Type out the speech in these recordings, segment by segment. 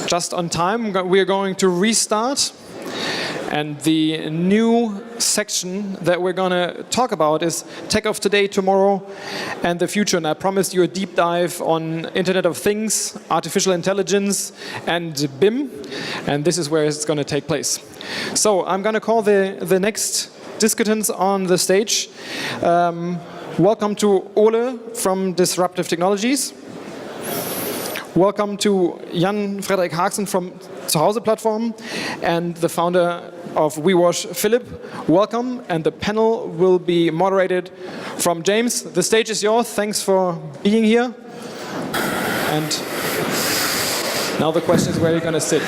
just on time. We are going to restart. And the new section that we're going to talk about is Tech of Today, Tomorrow, and the Future. And I promised you a deep dive on Internet of Things, Artificial Intelligence, and BIM. And this is where it's going to take place. So I'm going to call the next discutants on the stage. Welcome to Ole from Disruptive Technologies. Welcome to Frederik Harksen from Zuhause Platform and the founder of WeWash, Philip. Welcome, and the panel will be moderated from James. The stage is yours. Thanks for being here. And now the question is where you're going to sit.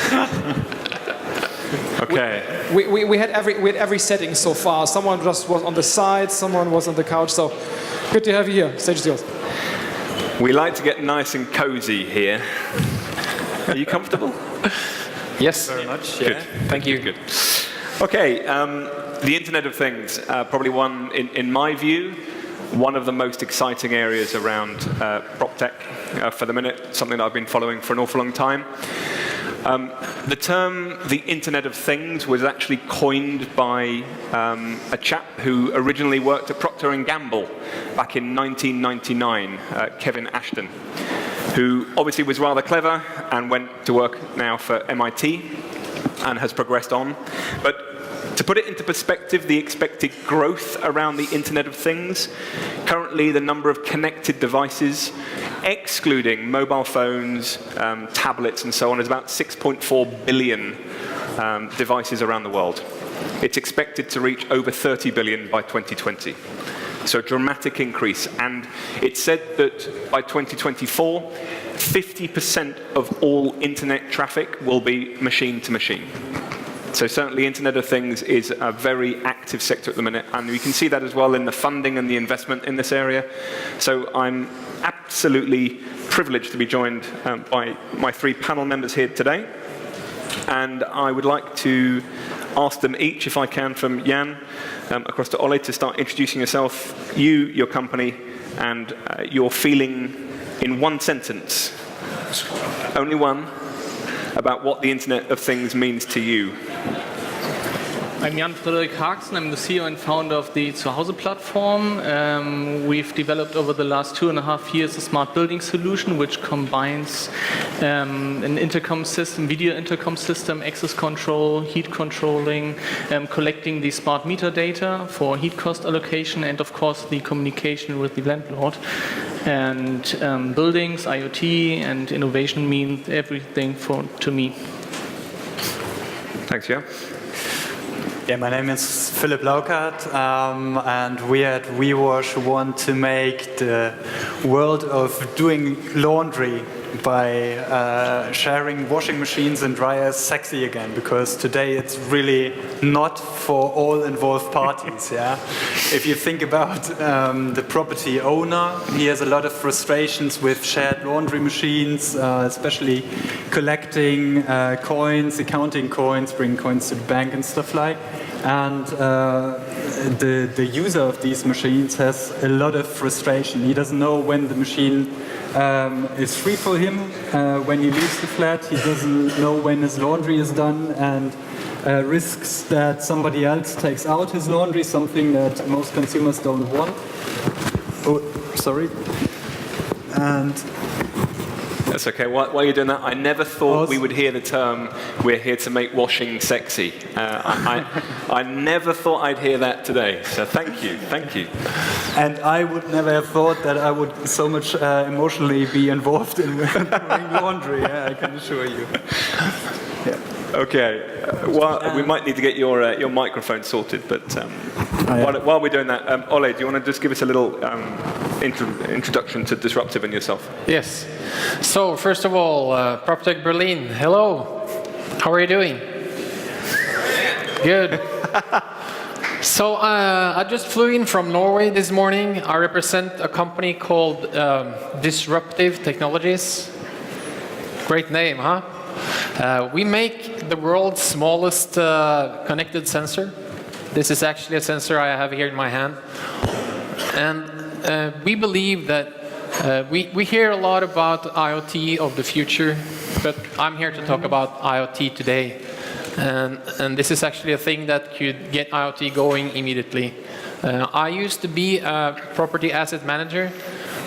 Okay. We had every setting so far. Someone just was on the side, someone was on the couch. So good to have you here. Stage is yours. We like to get nice and cozy here. Are you comfortable? Yes, very much. Good. Yeah. Thank you. Good. Okay. The Internet of Things, probably one, in my view, one of the most exciting areas around PropTech for the minute. Something that I've been following for an awful long time. The term the Internet of Things was actually coined by a chap who originally worked at Procter & Gamble back in 1999, Kevin Ashton, who obviously was rather clever and went to work now for MIT and has progressed on. But to put it into perspective, the expected growth around the Internet of Things, currently the number of connected devices, excluding mobile phones, tablets and so on, is about 6.4 billion devices around the world. It's expected to reach over 30 billion by 2020. So a dramatic increase. And it's said that by 2024, 50% of all internet traffic will be machine to machine. So certainly Internet of Things is a very active sector at the minute, and we can see that as well in the funding and the investment in this area. So I'm absolutely privileged to be joined by my three panel members here today. And I would like to ask them each, if I can, from Jan across to Ole, to start introducing yourself, your company, and your feeling in one sentence, only one, about what the Internet of Things means to you. I'm Frederik Harksen. I'm the CEO and founder of the Zuhause platform. We've developed over the last 2.5 years a smart building solution which combines an intercom system, video intercom system, access control, heat controlling, collecting the smart meter data for heat cost allocation, and of course the communication with the landlord. And buildings, IoT, and innovation mean everything to me. Thanks, Jan. Yeah, my name is Philip Laukart, and we at WeWash want to make the world of doing laundry by sharing washing machines and dryers sexy again, because today it's really not for all involved parties. Yeah, if you think about the property owner, he has a lot of frustrations with shared laundry machines, especially collecting coins, accounting coins, bringing coins to the bank and stuff like. And the user of these machines has a lot of frustration. He doesn't know when the machine is free for him, when he leaves the flat. He doesn't know when his laundry is done, and risks that somebody else takes out his laundry, something that most consumers don't want. Oh, sorry. And that's okay. While you're doing that, I never thought we would hear the term, we're here to make washing sexy. I never thought I'd hear that today, so thank you. And I would never have thought that I would so much emotionally be involved in doing laundry, I can assure you. Yeah. Okay, well, we might need to get your microphone sorted, but while we're doing that, Ole, do you want to just give us a little introduction to Disruptive and yourself? Yes. So, first of all, PropTech Berlin, hello. How are you doing? Good. So, I just flew in from Norway this morning. I represent a company called Disruptive Technologies. Great name, huh? We make the world's smallest connected sensor. This is actually a sensor I have here in my hand. And we believe that we hear a lot about IoT of the future, but I'm here to talk about IoT today. And this is actually a thing that could get IoT going immediately. I used to be a property asset manager,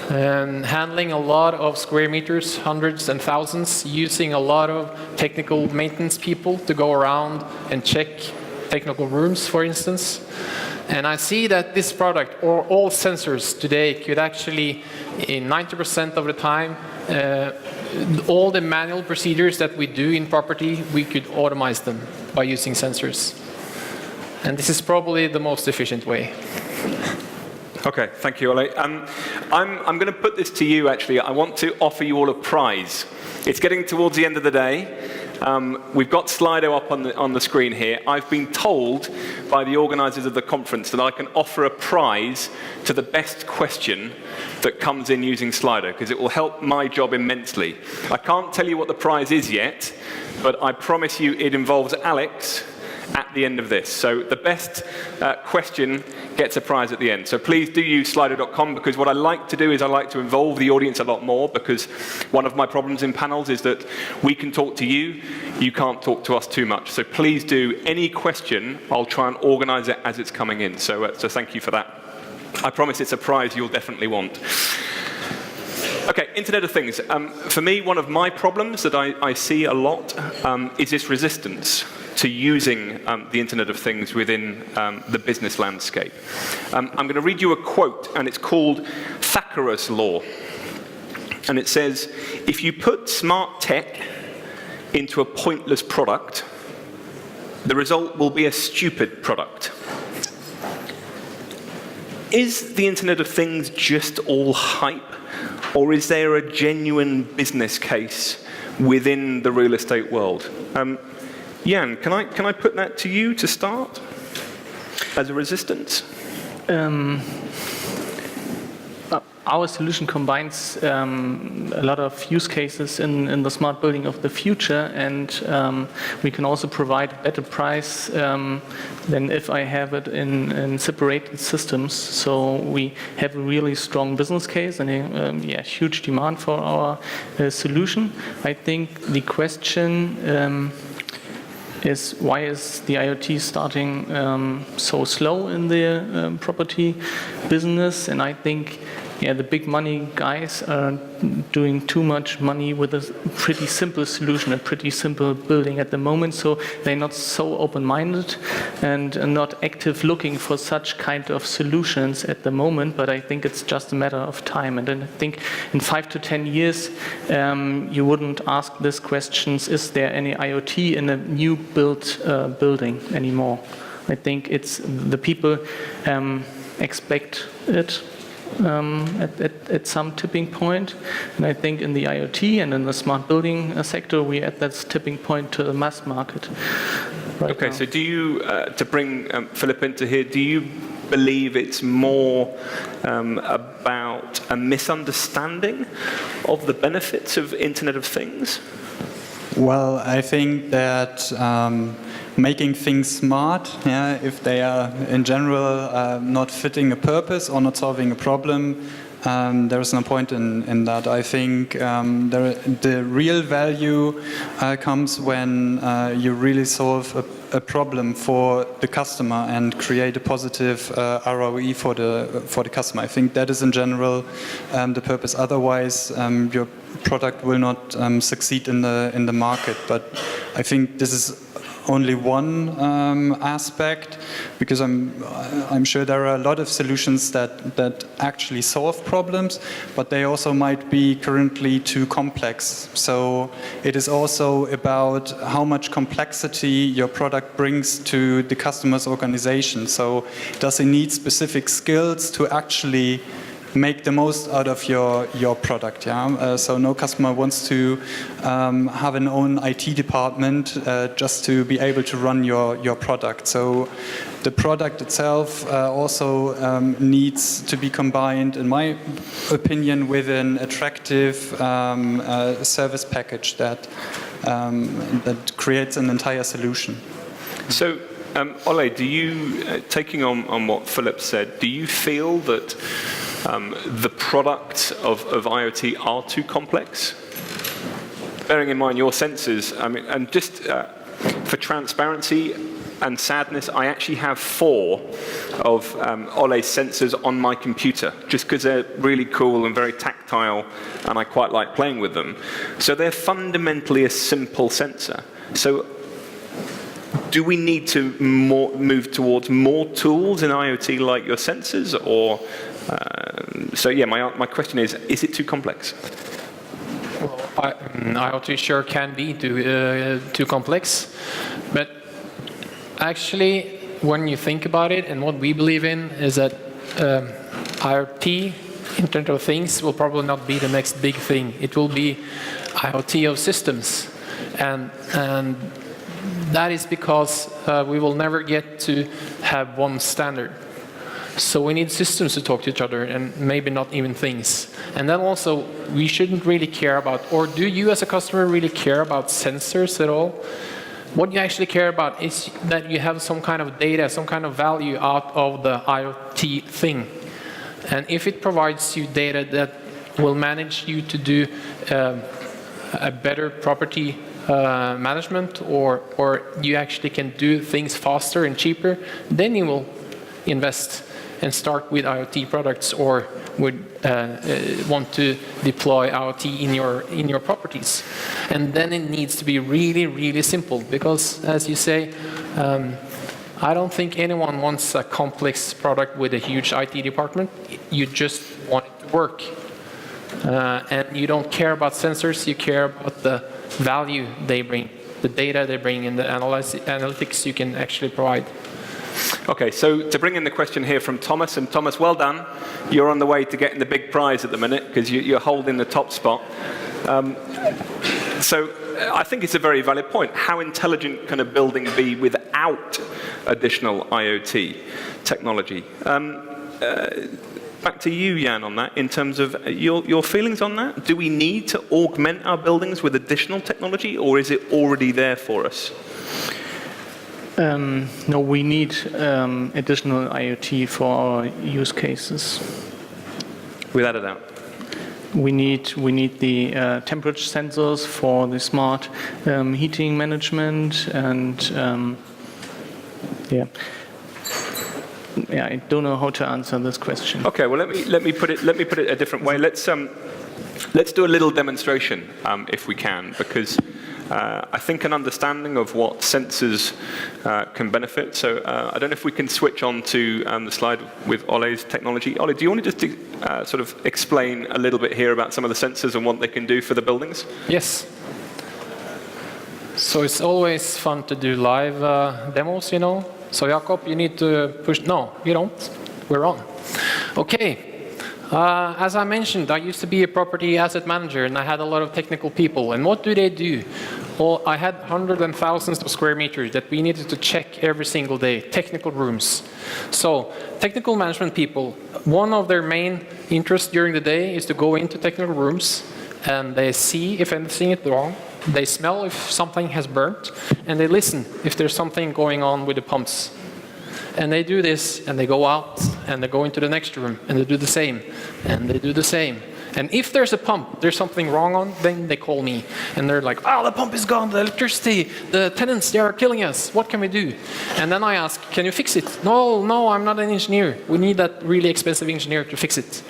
handling a lot of square meters, hundreds and thousands, using a lot of technical maintenance people to go around and check technical rooms, for instance. And I see that this product, or all sensors today, could actually, in 90% of the time, all the manual procedures that we do in property, we could automate them by using sensors. And this is probably the most efficient way. Okay, thank you, Ole. I'm going to put this to you, actually. I want to offer you all a prize. It's getting towards the end of the day. We've got Slido up on the screen here. I've been told by the organizers of the conference that I can offer a prize to the best question that comes in using Slido, because it will help my job immensely. I can't tell you what the prize is yet, but I promise you it involves Alex at the end of this. So the best question gets a prize at the end. So please do use slido.com, because what I like to do is I like to involve the audience a lot more, because one of my problems in panels is that we can talk to you, you can't talk to us too much. So please do any question, I'll try and organize it as it's coming in. So thank you for that. I promise it's a prize you'll definitely want. Okay, Internet of Things. For me, one of my problems that I see a lot is this resistance to using the Internet of Things within the business landscape. I'm going to read you a quote, and it's called Thackeray's Law. And it says, if you put smart tech into a pointless product, the result will be a stupid product. Is the Internet of Things just all hype? Or is there a genuine business case within the real estate world? Jan, can I put that to you to start as a resistance? Our solution combines a lot of use cases in the smart building of the future, and we can also provide a better price than if I have it in separated systems. So we have a really strong business case and a huge demand for our solution. I think the question is, why is the IoT starting so slow in the property business? And I think the big money guys are doing too much money with a pretty simple solution, a pretty simple building at the moment, so they're not so open-minded and not active looking for such kind of solutions at the moment, but I think it's just a matter of time. And then I think in 5 to 10 years, you wouldn't ask these questions, is there any IoT in a new built building anymore? I think it's the people expect it at some tipping point, and I think in the IoT and in the smart building sector, we're at that tipping point to the mass market. Okay, now. So do you, to bring Philip into here, do you believe it's more about a misunderstanding of the benefits of Internet of Things? Well, I think that making things smart, if they are in general not fitting a purpose or not solving a problem, there is no point in that. I think the real value comes when you really solve a problem for the customer and create a positive ROE for the customer. I think that is in general the purpose. Otherwise, your product will not succeed in the market. But I think this is only one aspect, because I'm sure there are a lot of solutions that actually solve problems, but they also might be currently too complex. So it is also about how much complexity your product brings to the customer's organization. So does it need specific skills to actually make the most out of your product, so no customer wants to have an own IT department just to be able to run your product. So the product itself also needs to be combined, in my opinion, with an attractive service package that creates an entire solution. So Ole, do you, taking on what Philip said, do you feel that the products of IoT are too complex, bearing in mind your sensors, I mean, and just for transparency and sadness, I actually have 4 of Ole's sensors on my computer, just because they're really cool and very tactile, and I quite like playing with them. So they're fundamentally a simple sensor. So do we need to move towards more tools in IoT like your sensors, or so yeah, my question is it too complex? Well, IoT sure can be too complex, but actually, when you think about it, and what we believe in is that IoT, Internet of Things, will probably not be the next big thing. It will be IoT of systems, and that is because we will never get to have one standard. So we need systems to talk to each other, and maybe not even things. And then also, we shouldn't really care about, or do you as a customer really care about sensors at all? What you actually care about is that you have some kind of data, some kind of value out of the IoT thing. And if it provides you data that will manage you to do a better property management, or you actually can do things faster and cheaper, then you will invest and start with IoT products, or would want to deploy IoT in your properties. And then it needs to be really, really simple, because as you say, I don't think anyone wants a complex product with a huge IT department. You just want it to work. And you don't care about sensors, you care about the value they bring, the data they bring, and the analytics you can actually provide. Okay, so to bring in the question here from Thomas, and Thomas, well done. You're on the way to getting the big prize at the minute, because you're holding the top spot. So I think it's a very valid point. How intelligent can a building be without additional IoT technology? Back to you, Jan, on that, in terms of your feelings on that. Do we need to augment our buildings with additional technology, or is it already there for us? No, we need additional IoT for our use cases. Without a doubt. We need the temperature sensors for the smart heating management, and yeah, I don't know how to answer this question. Okay, well let me put it a different way. Let's do a little demonstration if we can, because I think an understanding of what sensors can benefit. So I don't know if we can switch on to the slide with Ole's technology. Ole, do you want to just sort of explain a little bit here about some of the sensors and what they can do for the buildings? Yes. So it's always fun to do live demos, you know. So Jakob, you need to push. No, you don't. We're on. Okay. As I mentioned, I used to be a property asset manager, and I had a lot of technical people. And what do they do? Well, I had hundreds and thousands of square meters that we needed to check every single day, technical rooms. So technical management people, one of their main interests during the day is to go into technical rooms, and they see if anything is wrong. They smell if something has burnt, and they listen if there's something going on with the pumps. And they do this, and they go out, and they go into the next room, and they do the same, and they do the same. And if there's a pump, there's something wrong on, then they call me. And they're like, oh, the pump is gone, the electricity, the tenants, they are killing us. What can we do? And then I ask, can you fix it? No, I'm not an engineer. We need that really expensive engineer to fix it.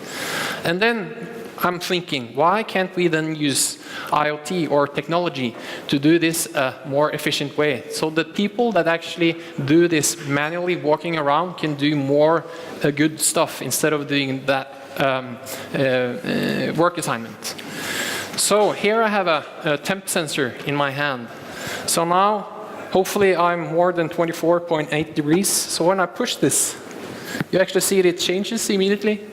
And then I'm thinking, why can't we then use IoT or technology to do this a more efficient way? So the people that actually do this manually walking around can do more good stuff instead of doing that work assignment. So here I have a temp sensor in my hand. So now, hopefully I'm more than 24.8 degrees. So when I push this, you actually see it changes immediately.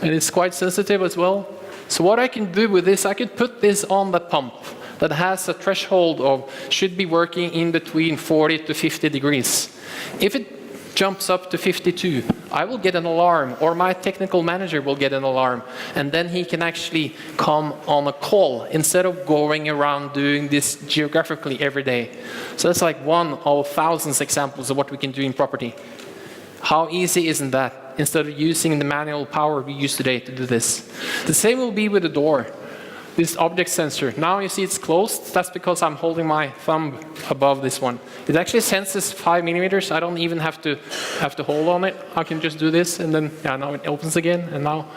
And it's quite sensitive as well. So what I can do with this, I could put this on the pump that has a threshold of, should be working in between 40 to 50 degrees. If it jumps up to 52, I will get an alarm, or my technical manager will get an alarm, and then he can actually come on a call instead of going around doing this geographically every day. So that's like one of thousands examples of what we can do in property. How easy isn't that? Instead of using the manual power we use today to do this. The same will be with the door. this object sensor. Now you see it's closed. That's because I'm holding my thumb above this one. It actually senses 5 millimeters. I don't even have to hold on it. I can just do this, and then now it opens again, and now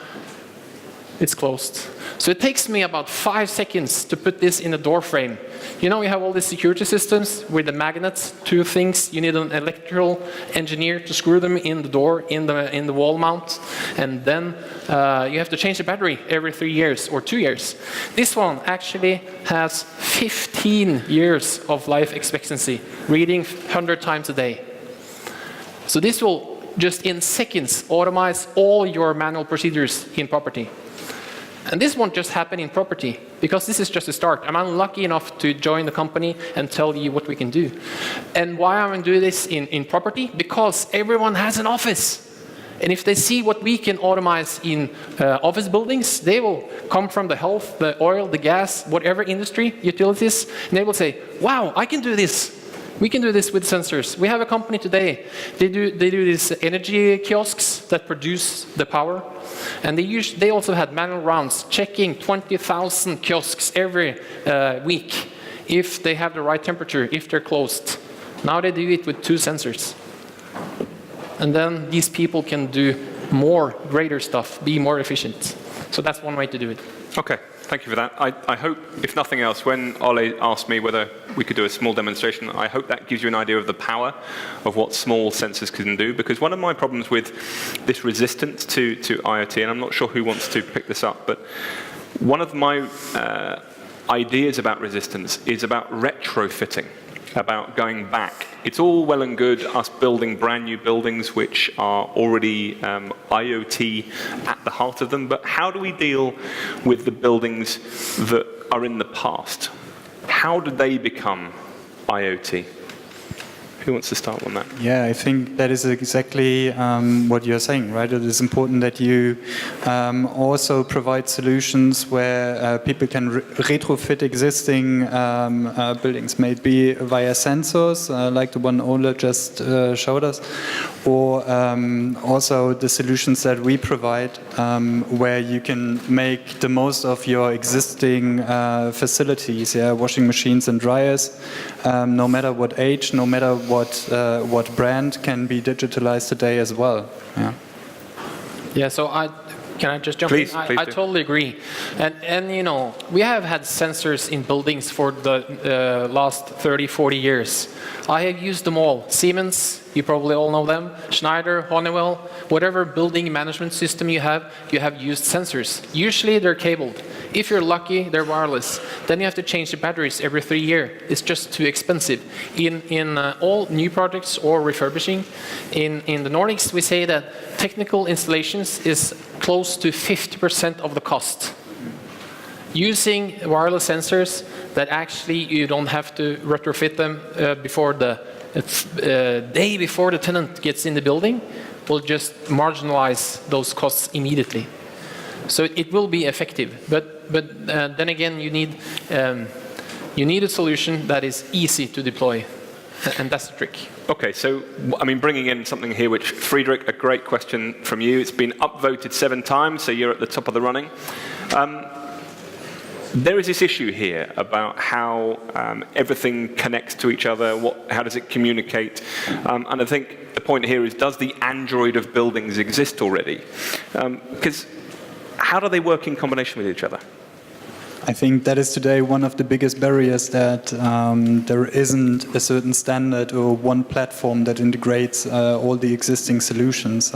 it's closed. So it takes me about 5 seconds to put this in a door frame. You know, you have all these security systems with the magnets, 2 things. You need an electrical engineer to screw them in the door, in the wall mount, and then you have to change the battery every 3 years or 2 years. This one actually has 15 years of life expectancy, reading 100 times a day. So this will just in seconds automate all your manual procedures in property. And this won't just happen in property, because this is just a start. I'm unlucky enough to join the company and tell you what we can do. And why am I doing this in property? Because everyone has an office. And if they see what we can automate in office buildings, they will come from the health, the oil, the gas, whatever industry, utilities, and they will say, wow, I can do this. We can do this with sensors. We have a company today. They do these energy kiosks that produce the power. And they also had manual rounds checking 20,000 kiosks every week if they have the right temperature, if they're closed. Now they do it with 2 sensors. And then these people can do more, greater stuff, be more efficient. So that's one way to do it. Okay, thank you for that. I hope, if nothing else, when Ole asked me whether we could do a small demonstration, I hope that gives you an idea of the power of what small sensors can do. Because one of my problems with this resistance to IoT, and I'm not sure who wants to pick this up, but one of my ideas about resistance is about retrofitting, about going back. It's all well and good us building brand new buildings which are already IoT at the heart of them, but how do we deal with the buildings that are in the past? How do they become IoT? Who wants to start on that? Yeah, I think that is exactly what you're saying, right? It is important that you also provide solutions where people can retrofit existing buildings, maybe via sensors, like the one Ole just showed us, or also the solutions that we provide, where you can make the most of your existing facilities, washing machines and dryers, no matter what age, no matter what brand, can be digitalized today as well. Yeah, so can I just jump in? I totally agree. And you know, we have had sensors in buildings for the last 30, 40 years. I have used them all. Siemens, you probably all know them. Schneider, Honeywell, whatever building management system you have used sensors. Usually they're cabled. If you're lucky, they're wireless. Then you have to change the batteries every 3 years. It's just too expensive. In all new projects or refurbishing, in the Nordics, we say that technical installations is close to 50% of the cost. Using wireless sensors that actually you don't have to retrofit them before the day before the tenant gets in the building will just marginalize those costs immediately. So it will be effective, but then again you need a solution that is easy to deploy, and that's the trick. Okay, so I mean, bringing in something here, which Frederik, a great question from you. It's been upvoted 7 times, so you're at the top of the running. There is this issue here about how everything connects to each other, how does it communicate? And I think the point here is, does the Android of buildings exist already? Because how do they work in combination with each other? I think that is today one of the biggest barriers, that there isn't a certain standard or one platform that integrates all the existing solutions.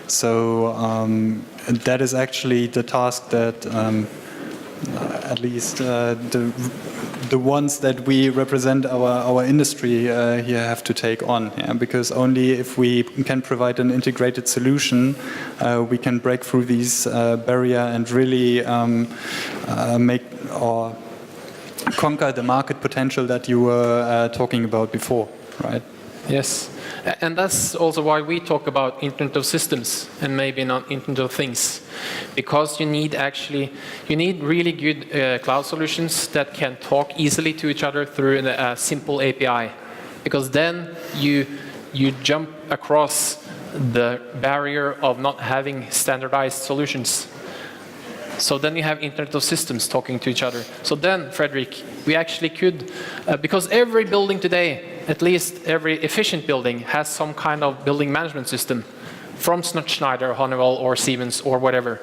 So that is actually the task that at least the ones that we represent our industry here have to take on, because only if we can provide an integrated solution we can break through these barrier and really make or conquer the market potential that you were talking about before, right? Yes, and that's also why we talk about Internet of Systems and maybe not Internet of Things, because you need really good cloud solutions that can talk easily to each other through a simple API, because then you jump across the barrier of not having standardized solutions. So then you have Internet of Systems talking to each other. So then, Frederik, we actually could, because every building today, at least every efficient building, has some kind of building management system from Schneider, Honeywell, or Siemens, or whatever.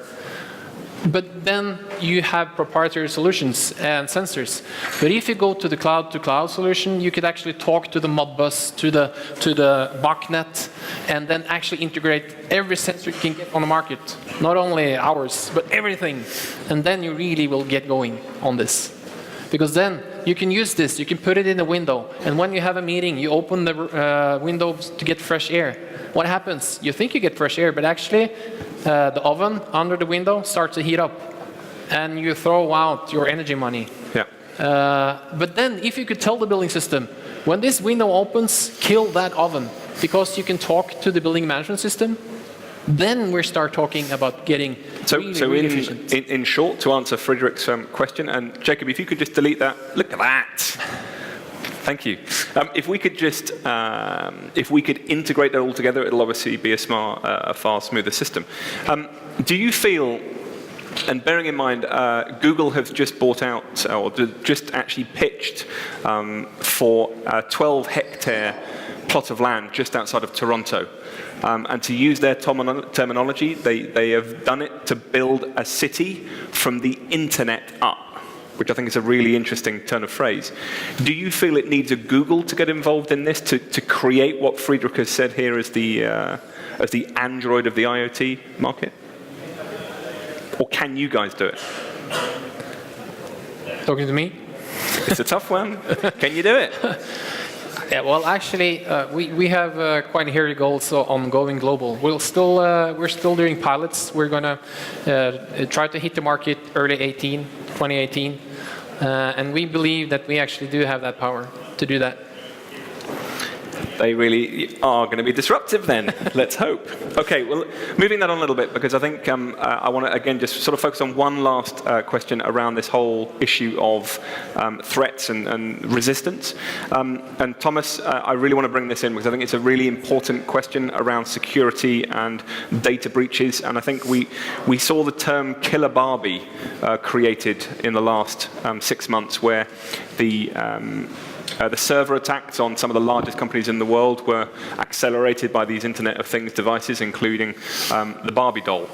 But then you have proprietary solutions and sensors. But if you go to the cloud-to-cloud solution, you could actually talk to the Modbus, to the BACnet, and then actually integrate every sensor you can get on the market. Not only ours, but everything. And then you really will get going on this. Because then you can use this, you can put it in the window, and when you have a meeting, you open the windows to get fresh air. What happens? You think you get fresh air, but actually the oven under the window starts to heat up, and you throw out your energy money. Yeah. But then if you could tell the building system, when this window opens, kill that oven, because you can talk to the building management system, then we start talking about getting really efficient. In short, to answer Frederik's question, and Jacob, if you could just delete that, look at that. Thank you. If we could just, if we could integrate that all together, it'll obviously be a far smoother system. Do you feel, and bearing in mind, Google have just bought out, or just actually pitched for a 12-hectare plot of land just outside of Toronto. And to use their terminology, they have done it to build a city from the internet up, which I think is a really interesting turn of phrase. Do you feel it needs a Google to get involved in this, to create what Frederik has said here as the Android of the IoT market? Or can you guys do it? Talking to me? It's a tough one. Can you do it? Yeah, well, actually, we have quite hairy goals on going global. We're still doing pilots. We're going to try to hit the market early 2018. And we believe that we actually do have that power to do that. They really are going to be disruptive then, let's hope. Okay, well, moving that on a little bit, because I think I want to, again, just sort of focus on one last question around this whole issue of threats and resistance. And Thomas, I really want to bring this in, because I think it's a really important question around security and data breaches. And I think we saw the term Killer Barbie created in the last 6 months, where the server attacks on some of the largest companies in the world were accelerated by these Internet of Things devices, including the Barbie doll.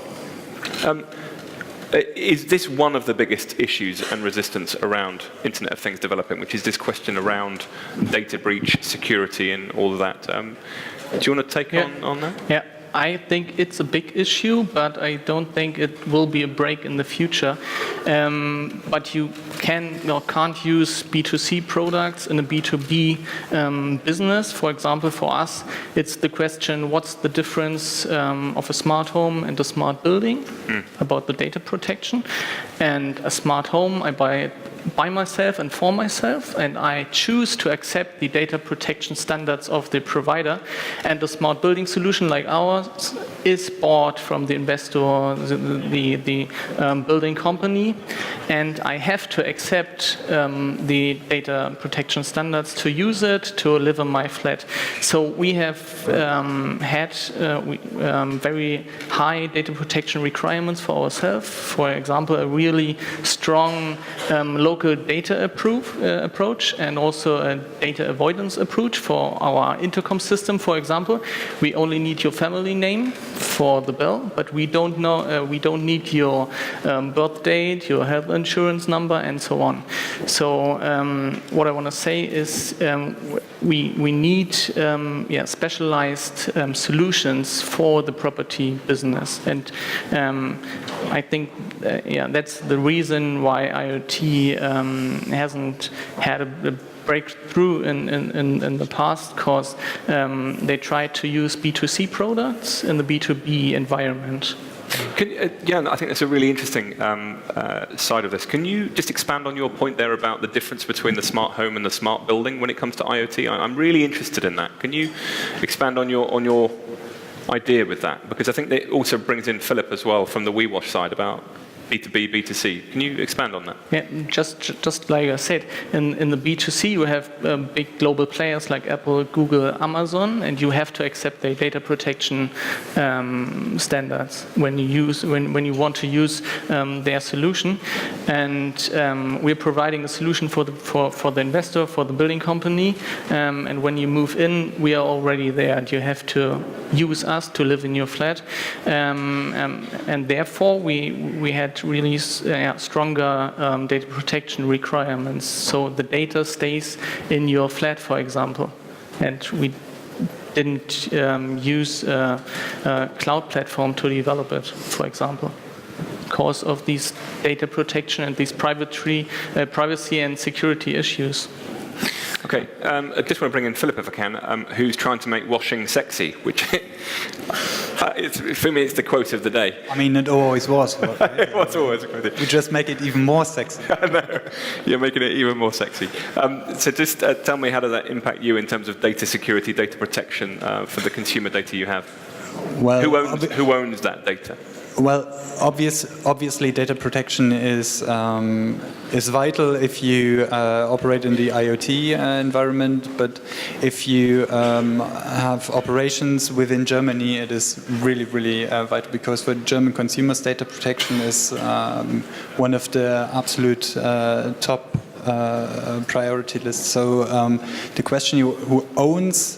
Is this one of the biggest issues and resistance around Internet of Things developing, which is this question around data breach, security, and all of that? Do you want to take on that? Yeah. I think it's a big issue, but I don't think it will be a break in the future. But you can't use B2C products in a B2B business. For example, for us, it's the question, what's the difference of a smart home and a smart building about the data protection? And a smart home, I buy it by myself and for myself, and I choose to accept the data protection standards of the provider. And the smart building solution like ours is bought from the investor, the building company, and I have to accept the data protection standards to use it, to live in my flat. So we have had very high data protection requirements for ourselves. For example, a really strong local data approach, and also a data avoidance approach for our intercom system. For example, we only need your family name for the bill, but we don't need your birth date, your health insurance number, and so on. So what I want to say is we need specialized solutions for the property business, and I think that's the reason why IoT hasn't had a breakthrough in the past, because they tried to use B2C products in the B2B environment. I think that's a really interesting side of this. Can you just expand on your point there about the difference between the smart home and the smart building when it comes to IoT? I'm really interested in that. Can you expand on your idea with that? Because I think that also brings in Philip as well from the WeWash side about B2B, B2C. Can you expand on that? Yeah, just like I said, in the B2C you have big global players like Apple, Google, Amazon, and you have to accept their data protection standards when you want to use their solution. And we're providing a solution for the investor, for the building company. And when you move in, we are already there, and you have to use us to live in your flat. And therefore, we had really stronger data protection requirements. So the data stays in your flat, for example. And we didn't use a cloud platform to develop it, for example, because of these data protection and these privacy and security issues. Okay, I just want to bring in Philip if I can, who's trying to make washing sexy, which for me it's the quote of the day. I mean, it always was. It was always a quote. We just make it even more sexy. No, you're making it even more sexy. So just tell me, how does that impact you in terms of data security, data protection for the consumer data you have? Well, who owns that data? Well, obviously, data protection is vital if you operate in the IoT environment. But if you have operations within Germany, it is really, really vital, because for German consumers, data protection is one of the absolute top priority lists. So the question, who owns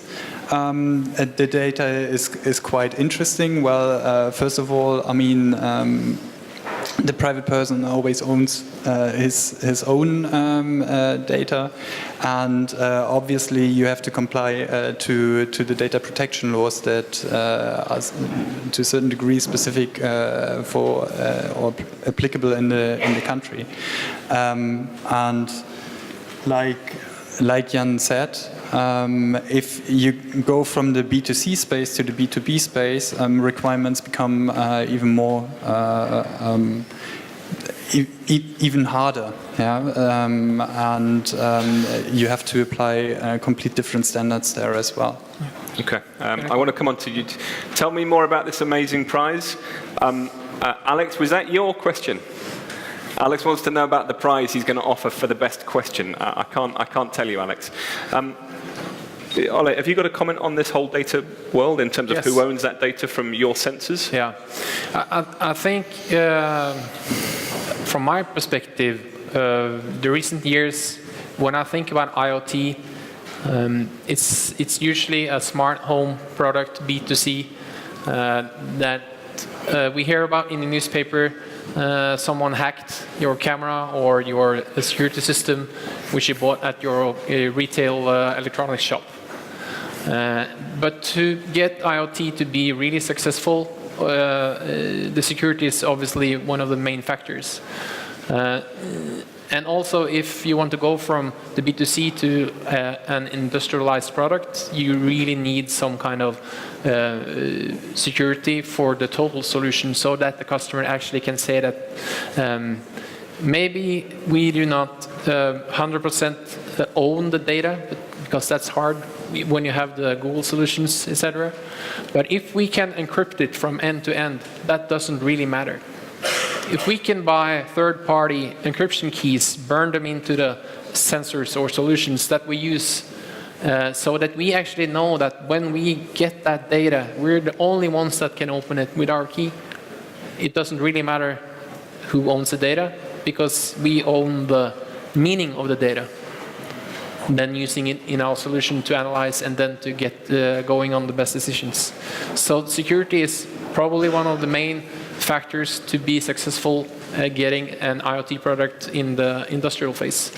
the data is quite interesting. Well, first of all, I mean, the private person always owns his own data, and obviously you have to comply to the data protection laws that are to a certain degree specific for or applicable in the country. And like Jan said, if you go from the B2C space to the B2B space, requirements become even more, even harder. Yeah? And you have to apply complete different standards there as well. Okay, I want to come on to you. Tell me more about this amazing prize. Alex, was that your question? Alex wants to know about the prize he's going to offer for the best question. I can't tell you, Alex. Ole, have you got a comment on this whole data world in terms of who owns that data from your sensors? Yeah, I think from my perspective, the recent years, when I think about IoT, it's usually a smart home product, B2C, that we hear about in the newspaper. Someone hacked your camera or your security system, which you bought at your retail electronics shop. But to get IoT to be really successful, the security is obviously one of the main factors. And also, if you want to go from the B2C to an industrialized product, you really need some kind of security for the total solution, so that the customer actually can say that maybe we do not 100% own the data, because that's hard when you have the Google solutions, etc. But if we can encrypt it from end to end, that doesn't really matter. If we can buy third-party encryption keys, burn them into the sensors or solutions that we use, so that we actually know that when we get that data, we're the only ones that can open it with our key. It doesn't really matter who owns the data, because we own the meaning of the data, then using it in our solution to analyze and then to get going on the best decisions. So security is probably one of the main factors to be successful getting an IoT product in the industrial phase.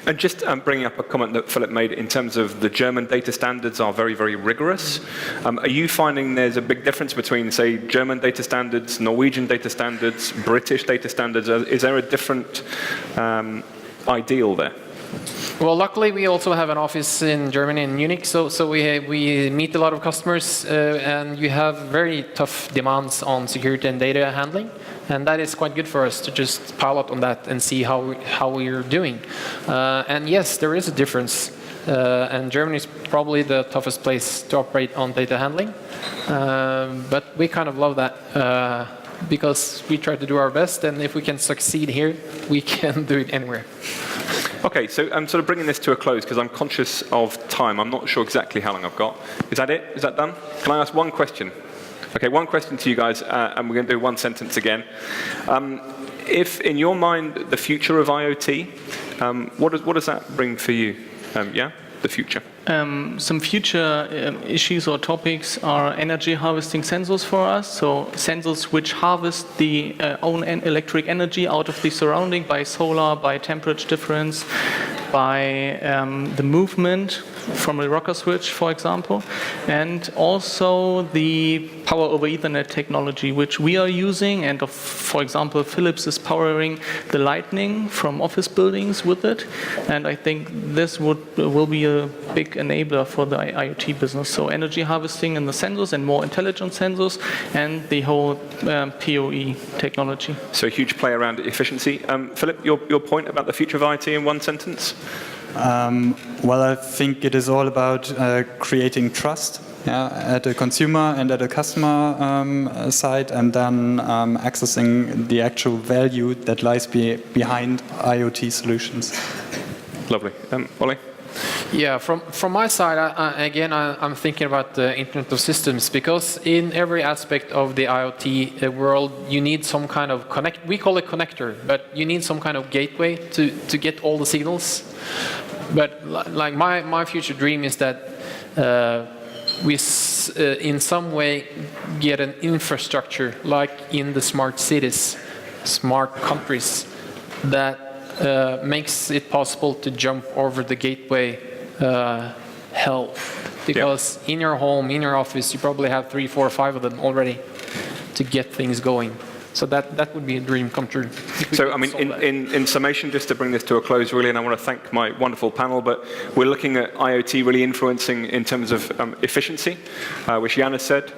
And just bringing up a comment that Philip made in terms of the German data standards are very, very rigorous. Are you finding there's a big difference between, say, German data standards, Norwegian data standards, British data standards? Is there a different ideal there? Well, luckily we also have an office in Germany, in Munich, so we meet a lot of customers, and you have very tough demands on security and data handling, and that is quite good for us to just pilot on that and see how we're doing. And yes, there is a difference, and Germany is probably the toughest place to operate on data handling, but we kind of love that because we try to do our best, and if we can succeed here, we can do it anywhere. Okay, so I'm sort of bringing this to a close because I'm conscious of time. I'm not sure exactly how long I've got. Is that it? Is that done? Can I ask one question? Okay, one question to you guys, and we're going to do one sentence again. If, in your mind, the future of IoT, what does that bring for you? Yeah, the future. Some future issues or topics are energy harvesting sensors for us. So sensors which harvest the own electric energy out of the surrounding by solar, by temperature difference, by the movement from a rocker switch, for example, and also the power over Ethernet technology, which we are using, and for example, Philips is powering the lightning from office buildings with it, and I think this will be a big enabler for the IoT business. So energy harvesting and the sensors and more intelligent sensors, and the whole PoE technology. So a huge play around efficiency. Philip, your point about the future of IoT in one sentence? Well, I think it is all about creating trust, at the consumer and at the customer side, and then accessing the actual value that lies behind IoT solutions. Lovely. Ole? Yeah, from my side, I'm thinking about the Internet of Systems, because in every aspect of the IoT world, you need some kind of we call it connector, but you need some kind of gateway to get all the signals. But like my future dream is that we in some way get an infrastructure, like in the smart cities, smart countries, that makes it possible to jump over the gateway hell. Because in your home, in your office, you probably have 3, 4, 5 of them already to get things going. So that would be a dream come true. So, I mean, in summation, just to bring this to a close, really, and I want to thank my wonderful panel, but we're looking at IoT really influencing in terms of efficiency, which Jan has said,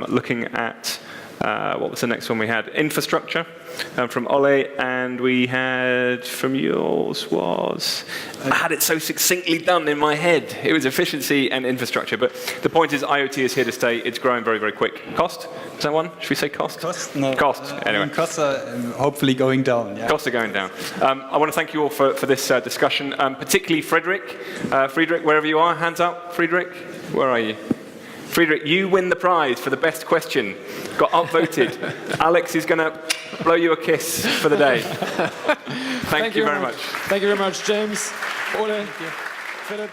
looking at, what was the next one we had? Infrastructure from Ole, and we had from yours was, I had it so succinctly done in my head. It was efficiency and infrastructure, but the point is IoT is here to stay. It's growing very, very quick. Cost? Is that one? Should we say cost? Cost? No. Cost, anyway. Costs are hopefully going down. Yeah. Costs are going down. I want to thank you all for this discussion, particularly Frederik. Frederik, wherever you are, hands up. Frederik, where are you? Frederik, you win the prize for the best question. Got upvoted. Alex is going to blow you a kiss for the day. Thank you very much. Thank you very much, James, Ole, Philip.